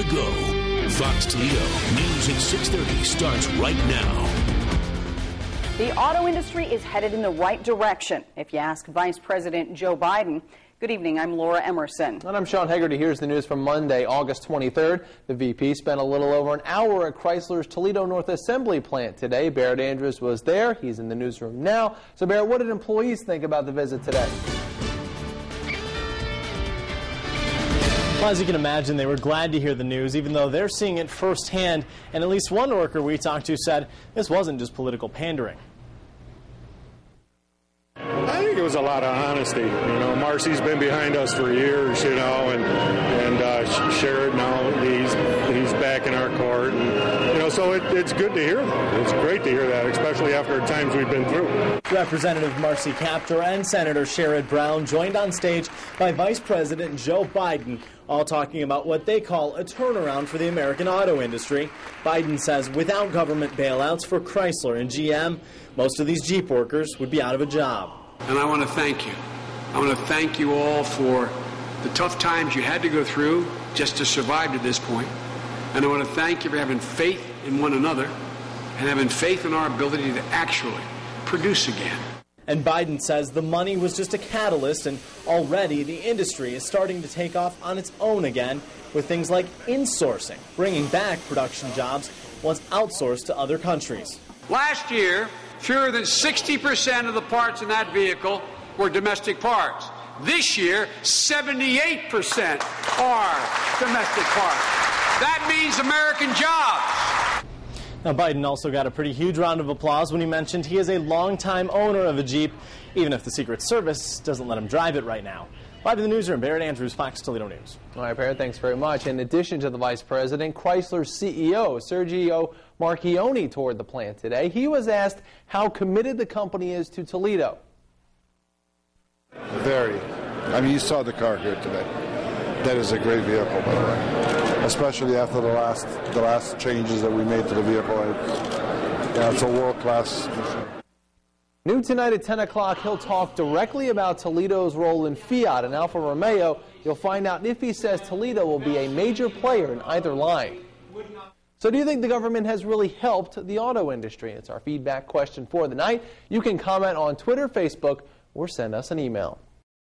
the go. Fox Toledo News at 6:30 starts right now. The auto industry is headed in the right direction, if you ask Vice President Joe Biden. Good evening, I'm Laura Emerson. And I'm Sean Hegarty. Here's the news from Monday, August 23rd. The VP spent a little over an hour at Chrysler's Toledo North Assembly plant today. Barrett Andrews was there. He's in the newsroom now. So, Barrett, what did employees think about the visit today? Well, as you can imagine, they were glad to hear the news, even though they're seeing it firsthand. And at least one worker we talked to said this wasn't just political pandering. I think it was a lot of honesty. Marcy's been behind us for years, and Sherrod now he's back in our court, and so it's good to hear that. It's great to hear that, especially after the times we've been through. Representative Marcy Kaptur and Senator Sherrod Brown joined on stage by Vice President Joe Biden, all talking about what they call a turnaround for the American auto industry. Biden says without government bailouts for Chrysler and GM, most of these Jeep workers would be out of a job. And I want to thank you. I want to thank you all for the tough times you had to go through just to survive to this point. And I want to thank you for having faith in one another and having faith in our ability to actually produce again. And Biden says the money was just a catalyst, and already the industry is starting to take off on its own again with things like insourcing, bringing back production jobs once outsourced to other countries. Last year, fewer than 60% of the parts in that vehicle were domestic parts. This year, 78% are domestic parts. That means American jobs. Now, Biden also got a pretty huge round of applause when he mentioned he is a longtime owner of a Jeep, even if the Secret Service doesn't let him drive it right now. Live in the newsroom, Barrett Andrews, Fox Toledo News. All right, Barrett, thanks very much. In addition to the Vice President, Chrysler's CEO, Sergio Marchionne, toured the plant today. He was asked how committed the company is to Toledo. Very. I mean, you saw the car here today. That is a great vehicle, by the way. Especially after the last changes that we made to the vehicle. It's a world-class machine. New tonight at 10 o'clock, he'll talk directly about Toledo's role in Fiat and Alfa Romeo. You'll find out if he says Toledo will be a major player in either line. So do you think the government has really helped the auto industry? It's our feedback question for the night. You can comment on Twitter, Facebook, or send us an email.